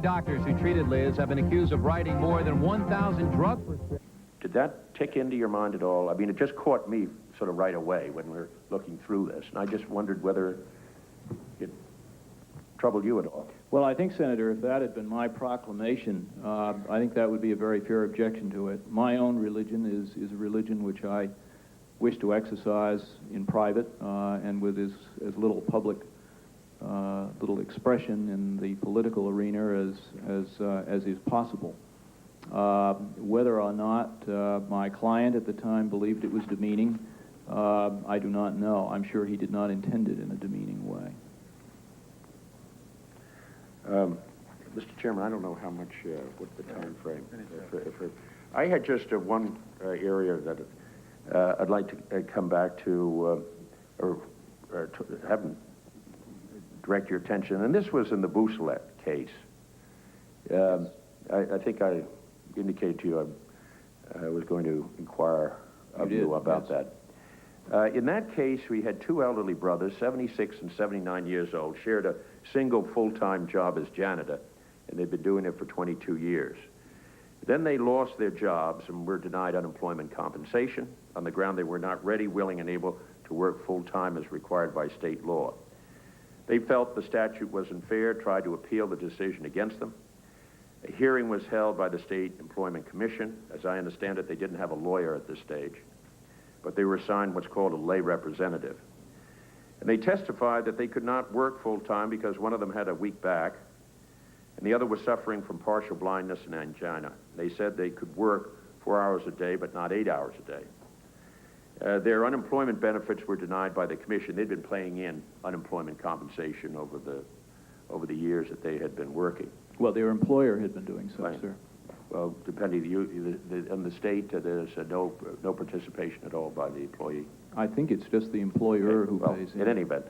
Doctors who treated Liz have been accused of writing more than 1,000 drug prescriptions. Did that tick into your mind at all? I mean, it just caught me sort of right away when we're looking through this, and I just wondered whether it troubled you at all. Well, I think, Senator, if that had been my proclamation, I think that would be a very fair objection to it. My own religion is a religion which I wish to exercise in private and with as little public little expression in the political arena as is possible. Whether or not my client at the time believed it was demeaning, I do not know. I'm sure he did not intend it in a demeaning way. Mr. Chairman, I don't know how much, what's the time frame? I had just one area that I'd like to come back to, or to have direct your attention, and this was in the Bousselet case. I think I indicated to you I was going to inquire of you about that. In that case, we had two elderly brothers, 76 and 79 years old, shared a single full-time job as janitor, and they'd been doing it for 22 years. Then they lost their jobs and were denied unemployment compensation on the ground they were not ready, willing, and able to work full-time as required by state law. They felt the statute was unfair, tried to appeal the decision against them. A hearing was held by the State Employment Commission. As I understand it, they didn't have a lawyer at this stage, but they were assigned what's called a lay representative. And they testified that they could not work full-time because one of them had a weak back, and the other was suffering from partial blindness and angina. They said they could work 4 hours a day, but not 8 hours a day. Their unemployment benefits were denied by the commission. They'd been paying in unemployment compensation over the years that they had been working. Well, their employer had been doing so, Right. sir. Well, depending on the state, there's no participation at all by the employee. I think it's just the employer who pays in. In any event.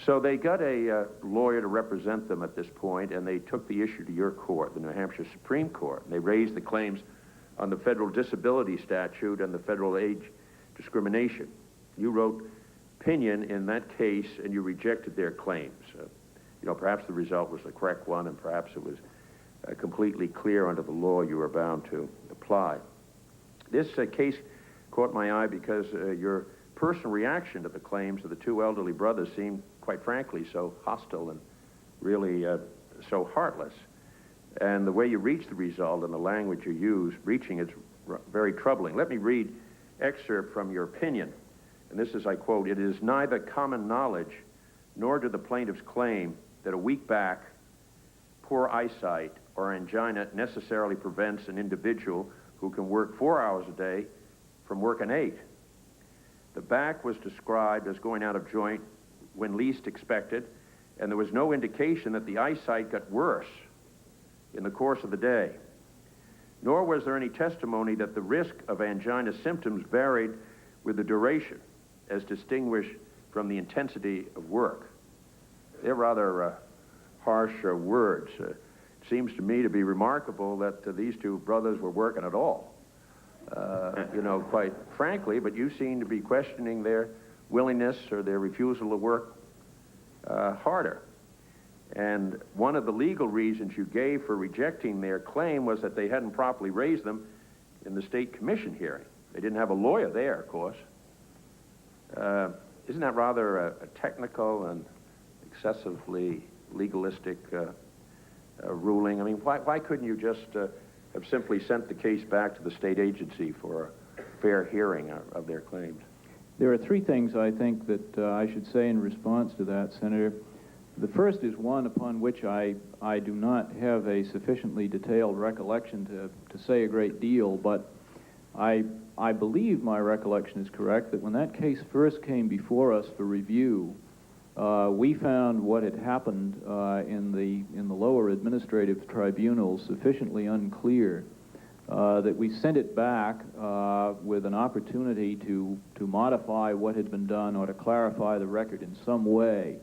So they got a lawyer to represent them at this point, and they took the issue to your court, the New Hampshire Supreme Court. And they raised the claims on the federal disability statute and the federal age discrimination. You wrote opinion in that case, and you rejected their claims. You know, perhaps the result was the correct one, and perhaps it was completely clear under the law you were bound to apply. This case caught my eye because your personal reaction to the claims of the two elderly brothers seemed, quite frankly, so hostile and really so heartless. And the way you reached the result and the language you used, reaching it's very troubling. Let me read excerpt from your opinion, and this is, I quote, "It is neither common knowledge nor do the plaintiffs claim that a weak back, poor eyesight, or angina necessarily prevents an individual who can work 4 hours a day from working 8. The back was described as going out of joint when least expected, and there was no indication that the eyesight got worse in the course of the day. Nor was there any testimony that the risk of angina symptoms varied with the duration, as distinguished from the intensity of work." They're rather harsh words. It seems to me to be remarkable that these two brothers were working at all, you know, quite frankly, but you seem to be questioning their willingness or their refusal to work harder. And one of the legal reasons you gave for rejecting their claim was that they hadn't properly raised them in the state commission hearing. They didn't have a lawyer there, of course. Isn't that rather a technical and excessively legalistic ruling? I mean, why couldn't you just have simply sent the case back to the state agency for a fair hearing of their claims? There are three things I think that I should say in response to that, Senator. The first is one upon which I do not have a sufficiently detailed recollection to say a great deal, but I believe my recollection is correct that when that case first came before us for review, we found what had happened in the lower administrative tribunals sufficiently unclear that we sent it back with an opportunity to modify what had been done or to clarify the record in some way.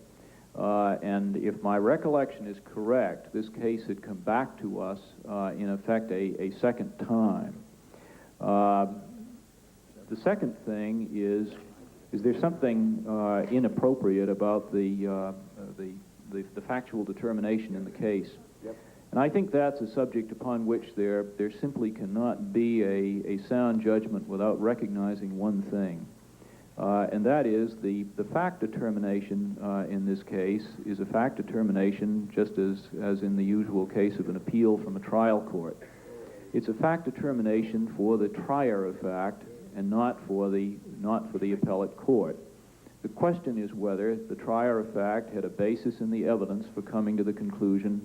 And if my recollection is correct, this case had come back to us, in effect, a second time. The second thing is there something inappropriate about the factual determination in the case? Yep. And I think that's a subject upon which there simply cannot be a sound judgment without recognizing one thing. And that is the fact determination in this case is a fact determination just as in the usual case of an appeal from a trial court. It's a fact determination for the trier of fact and not for the appellate court. The question is whether the trier of fact had a basis in the evidence for coming to the conclusion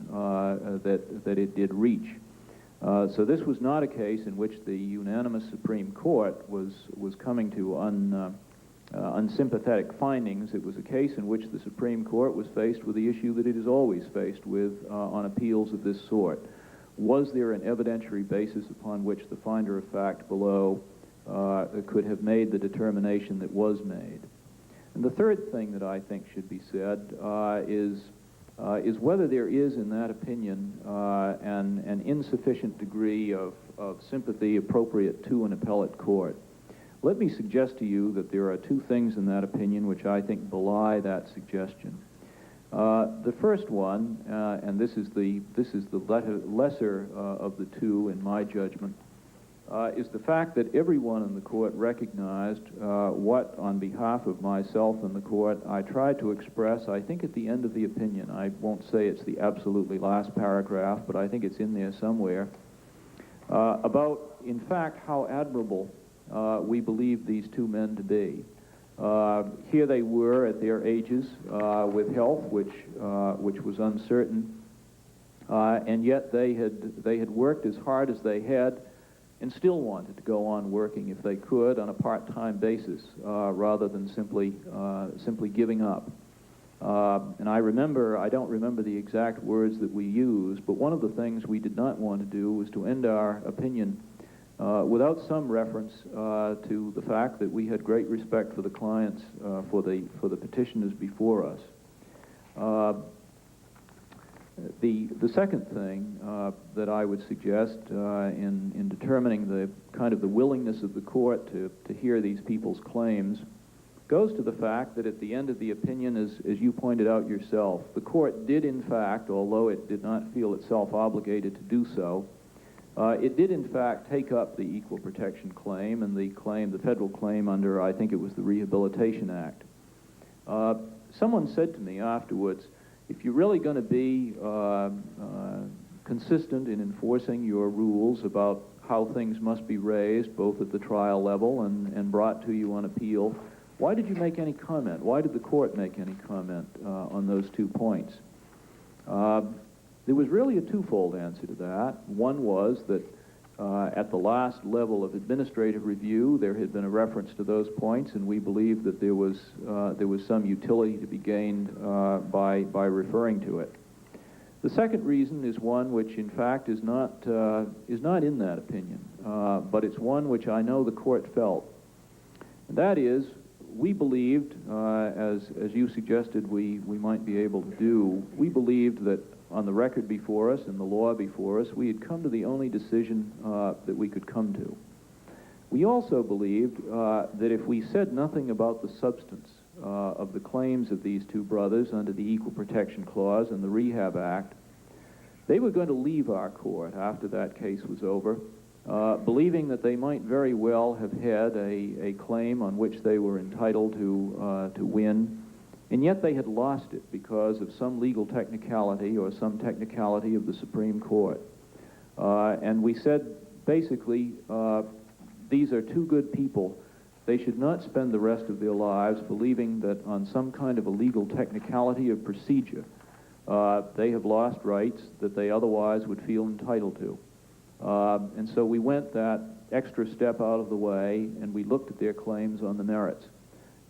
that it did reach. So this was not a case in which the unanimous Supreme Court was coming to unsympathetic findings. It was a case in which the Supreme Court was faced with the issue that it is always faced with on appeals of this sort. Was there an evidentiary basis upon which the finder of fact below could have made the determination that was made? And the third thing that I think should be said is whether there is in that opinion an insufficient degree of sympathy appropriate to an appellate court. Let me suggest to you that there are two things in that opinion which I think belie that suggestion. The first one, and this is the lesser of the two in my judgment, is the fact that everyone in the court recognized what, on behalf of myself and the court, I tried to express, I think at the end of the opinion. I won't say it's the absolutely last paragraph, but I think it's in there somewhere, about, in fact, how admirable we believe these two men to be. Here they were at their ages with health which was uncertain, and yet they had worked as hard as they had and still wanted to go on working if they could on a part-time basis rather than simply giving up. And I don't remember the exact words that we used, but one of the things we did not want to do was to end our opinion without some reference to the fact that we had great respect for the clients, for the petitioners before us. The second thing that I would suggest in determining the kind of the willingness of the court to hear these people's claims goes to the fact that at the end of the opinion, as you pointed out yourself, the court did in fact, although it did not feel itself obligated to do so, it did in fact take up the equal protection claim and the federal claim under, I think it was the Rehabilitation Act. Someone said to me afterwards, if you're really going to be consistent in enforcing your rules about how things must be raised, both at the trial level and brought to you on appeal, why did you make any comment? Why did the court make any comment on those 2 points? There was really a twofold answer to that. One was that at the last level of administrative review, there had been a reference to those points, and we believed that there was some utility to be gained by referring to it. The second reason is one which, in fact, is not in that opinion, but it's one which I know the court felt. And that is, we believed, as you suggested we might be able to do, we believed that on the record before us and the law before us, we had come to the only decision that we could come to. We also believed that if we said nothing about the substance of the claims of these two brothers under the Equal Protection Clause and the Rehab Act, they were going to leave our court after that case was over, believing that they might very well have had a claim on which they were entitled to win, and yet they had lost it because of some legal technicality or some technicality of the Supreme Court. And we said, basically, these are two good people. They should not spend the rest of their lives believing that on some kind of a legal technicality of procedure, they have lost rights that they otherwise would feel entitled to. And so we went that extra step out of the way, and we looked at their claims on the merits.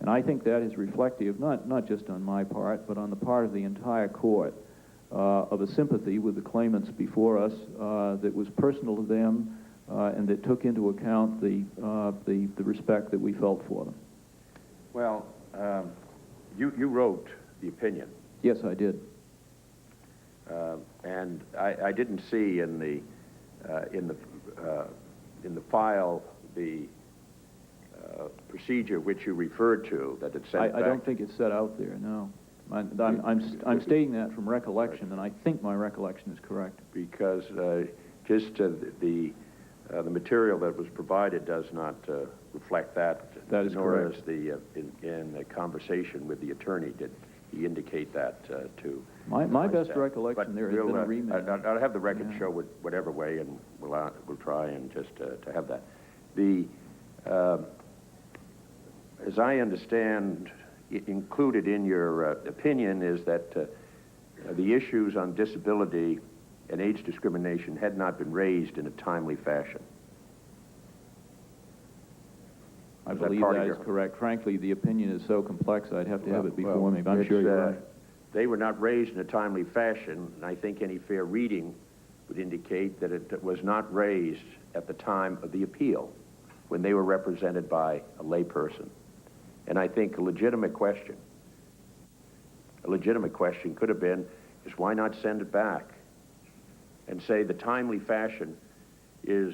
And I think that is reflective, not just on my part, but on the part of the entire court, of a sympathy with the claimants before us that was personal to them and that took into account the respect that we felt for them. Well, you wrote the opinion. Yes, I did. And I didn't see in the file the procedure which you referred to, that it sent back. I don't think it's set out there, no. I'm stating that from recollection, and I think my recollection is correct. Because the material that was provided does not reflect that. That is nor correct. Is the in the conversation with the attorney did he indicate that to. My best staff. recollection But there has been a remand. I'll have the record show whatever way, and we'll try and just to have that. As I understand, included in your opinion is that the issues on disability and age discrimination had not been raised in a timely fashion. I believe that is correct. Frankly, the opinion is so complex, I'd have to have it before me, but I'm sure you're right. They were not raised in a timely fashion, and I think any fair reading would indicate that it was not raised at the time of the appeal, when they were represented by a layperson. And I think a legitimate question could have been, is why not send it back and say the timely fashion is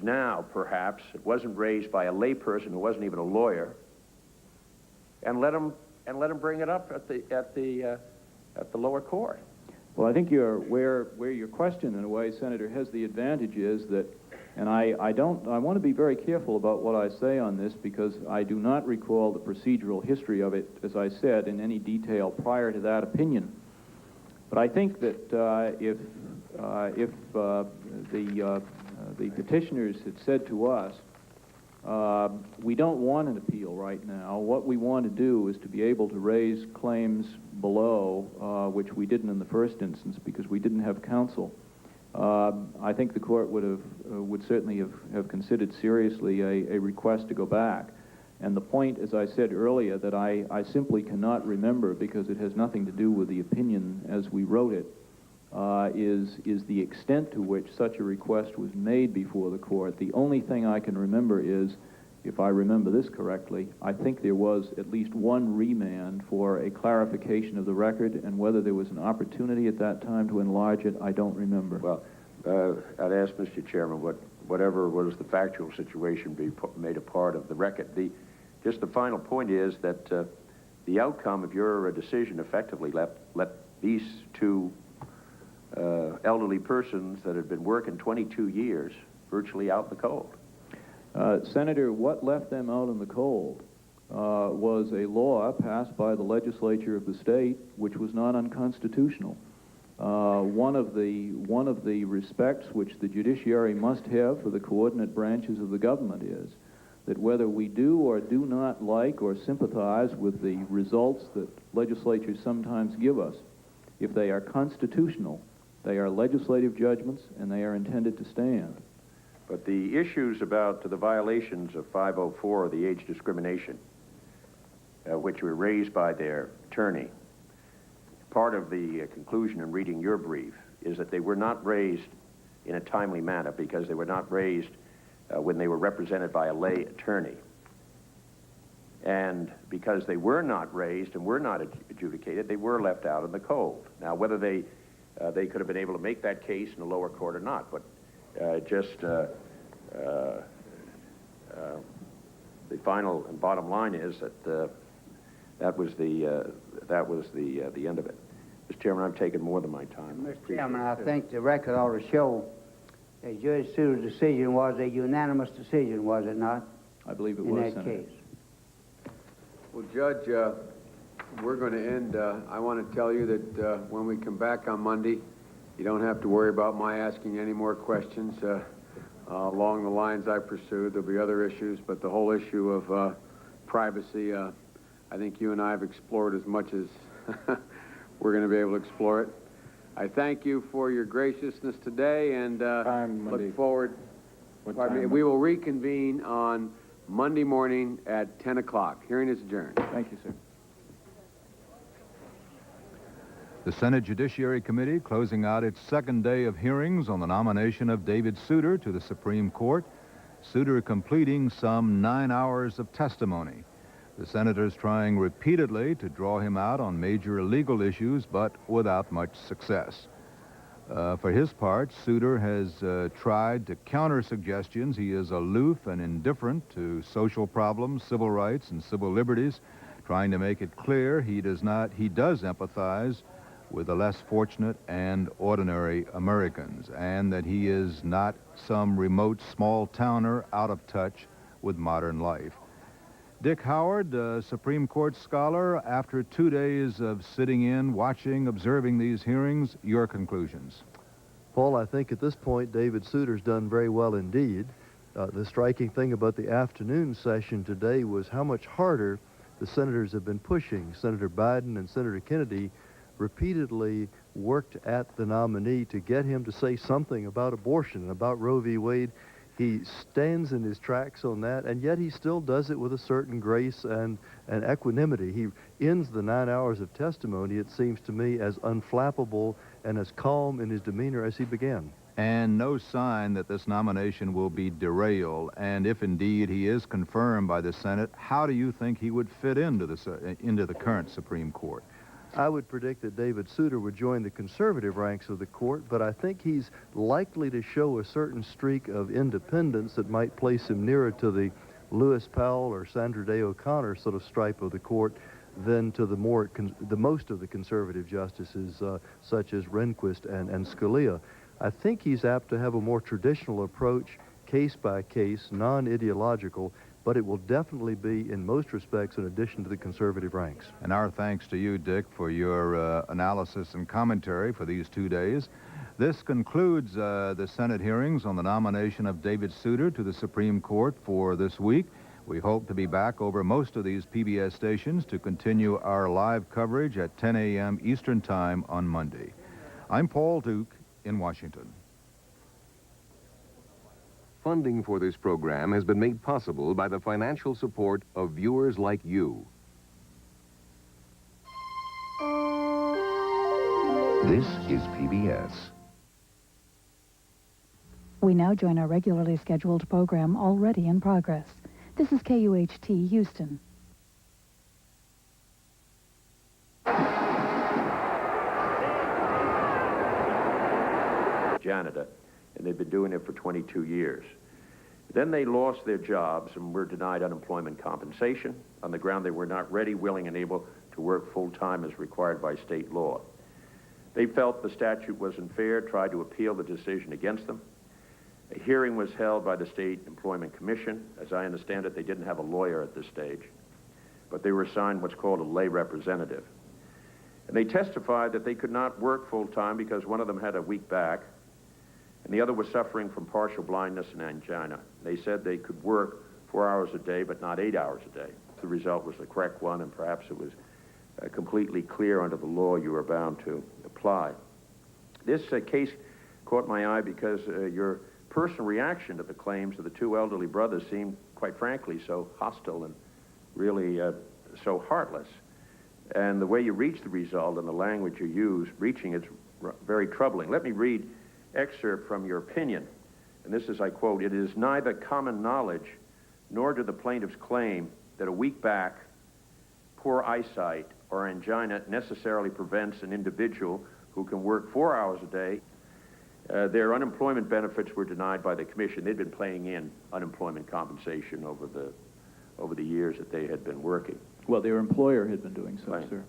now, perhaps, it wasn't raised by a layperson who wasn't even a lawyer, and let them bring it up at the lower court. Well, I think where your question, in a way, Senator, has the advantage is that, and I want to be very careful about what I say on this, because I do not recall the procedural history of it, as I said, in any detail prior to that opinion. But I think that if the petitioners had said to us, we don't want an appeal right now. What we want to do is to be able to raise claims below, which we didn't in the first instance because we didn't have counsel. I think the court would certainly have considered seriously a request to go back. And the point, as I said earlier, that I simply cannot remember, because it has nothing to do with the opinion as we wrote it, is the extent to which such a request was made before the court. The only thing I can remember is, if I remember this correctly, I think there was at least one remand for a clarification of the record, and whether there was an opportunity at that time to enlarge it, I don't remember. Well, I'd ask Mr. Chairman, whatever was the factual situation be made a part of the record. Just the final point is that the outcome of your decision effectively let these two elderly persons that had been working 22 years virtually out in the cold. Senator, what left them out in the cold was a law passed by the legislature of the state, which was not unconstitutional. One of the respects which the judiciary must have for the coordinate branches of the government is that whether we do or do not like or sympathize with the results that legislatures sometimes give us, if they are constitutional, they are legislative judgments, and they are intended to stand. But the issues about the violations of 504, the age discrimination, which were raised by their attorney, part of the conclusion in reading your brief is that they were not raised in a timely manner, because they were not raised when they were represented by a lay attorney. And because they were not raised and were not adjudicated, they were left out in the cold. Now, whether they could have been able to make that case in the lower court or not, but the final and bottom line is that that was the end of it. Mr. Chairman, I've taken more than my time. Mr. Chairman, I think the record ought to show that Judge Souter's decision was a unanimous decision, was it not? I believe it was, in that Senator. case. Well, Judge, we're going to end. I want to tell you that when we come back on Monday, you don't have to worry about my asking any more questions along the lines I pursued. There'll be other issues, but the whole issue of privacy, I think you and I have explored as much as we're going to be able to explore it. I thank you for your graciousness today, and look forward. We will reconvene on Monday morning at 10 o'clock. Hearing is adjourned. Thank you, sir. The Senate Judiciary Committee closing out its second day of hearings on the nomination of David Souter to the Supreme Court. Souter completing some 9 hours of testimony. The senators trying repeatedly to draw him out on major legal issues, but without much success. For his part, Souter has tried to counter suggestions he is aloof and indifferent to social problems, civil rights, and civil liberties, trying to make it clear he does empathize with the less fortunate and ordinary Americans, and that he is not some remote small towner out of touch with modern life. Dick Howard, Supreme Court scholar, after 2 days of sitting in, watching, observing these hearings, your conclusions? Paul, I think at this point David Souter's done very well indeed. The striking thing about the afternoon session today was how much harder the senators have been pushing. Senator Biden and Senator Kennedy repeatedly worked at the nominee to get him to say something about abortion and about Roe v. Wade. He stands in his tracks on that, and yet he still does it with a certain grace and equanimity. He ends the 9 hours of testimony, it seems to me, as unflappable and as calm in his demeanor as he began. And no sign that this nomination will be derailed. And if indeed he is confirmed by the Senate, how do you think he would fit into the current Supreme Court? I would predict that David Souter would join the conservative ranks of the court, but I think he's likely to show a certain streak of independence that might place him nearer to the Lewis Powell or Sandra Day O'Connor sort of stripe of the court than to the most of the conservative justices, such as Rehnquist and Scalia. I think he's apt to have a more traditional approach, case by case, non-ideological, but it will definitely be, in most respects, an addition to the conservative ranks. And our thanks to you, Dick, for your analysis and commentary for these 2 days. This concludes the Senate hearings on the nomination of David Souter to the Supreme Court for this week. We hope to be back over most of these PBS stations to continue our live coverage at 10 a.m. Eastern Time on Monday. I'm Paul Duke in Washington. Funding for this program has been made possible by the financial support of viewers like you. This is PBS. We now join our regularly scheduled program already in progress. This is KUHT Houston. Janitor, and they've been doing it for 22 years. Then they lost their jobs and were denied unemployment compensation on the ground they were not ready, willing, and able to work full-time as required by state law. They felt the statute was unfair, tried to appeal the decision against them. A hearing was held by the State Employment Commission. As I understand it, they didn't have a lawyer at this stage, but they were assigned what's called a lay representative. And they testified that they could not work full-time because one of them had a weak back, and the other was suffering from partial blindness and angina. They said they could work 4 hours a day, but not 8 hours a day. The result was the correct one, and perhaps it was completely clear under the law you were bound to apply. This case caught my eye because your personal reaction to the claims of the two elderly brothers seemed, quite frankly, so hostile and really so heartless. And the way you reached the result and the language you used, reaching it's very troubling. Let me read excerpt from your opinion, and this is, I quote, "It is neither common knowledge nor do the plaintiffs claim that a weak back, poor eyesight, or angina necessarily prevents an individual who can work 4 hours a day. Their unemployment benefits were denied by the commission. They'd been paying in unemployment compensation over the years that they had been working." Well, their employer had been doing so, Right. sir.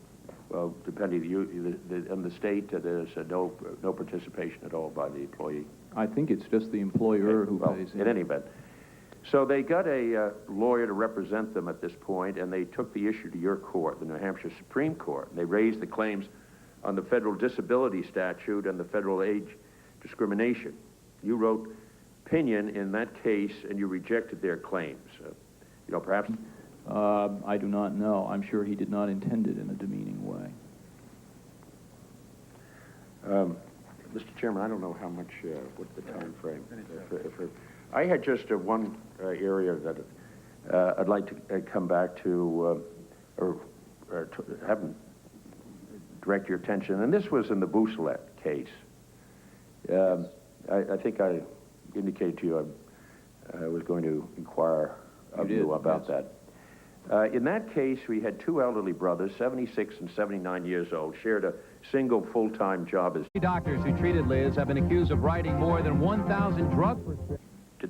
Well, depending on the state, there's no participation at all by the employee. I think it's just the employer who pays in any event. So they got a lawyer to represent them at this point, and they took the issue to your court, the New Hampshire Supreme Court. And they raised the claims on the federal disability statute and the federal age discrimination. You wrote opinion in that case, and you rejected their claims. Perhaps... I do not know. I'm sure he did not intend it in a demeaning way. Mr. Chairman, I don't know how much, what's the time frame? I had just one area that I'd like to come back to, or to have direct your attention, and this was in the Bousselet case. I think I indicated to you I was going to inquire of you about that. In that case, we had two elderly brothers, 76 and 79 years old, shared a single full-time job as... Doctors who treated Liz have been accused of writing more than 1,000 drug prescriptions.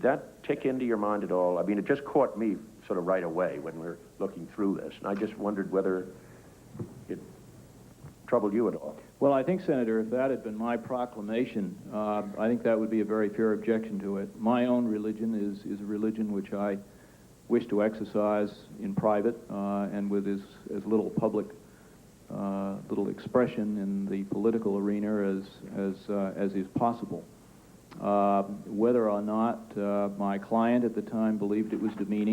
that tick into your mind at all? I mean, it just caught me sort of right away when we're looking through this, and I just wondered whether it troubled you at all. Well, I think, Senator, if that had been my proclamation, I think that would be a very fair objection to it. My own religion is a religion which I wish to exercise in private and with as little public, little expression in the political arena as is possible. Whether or not my client at the time believed it was demeaning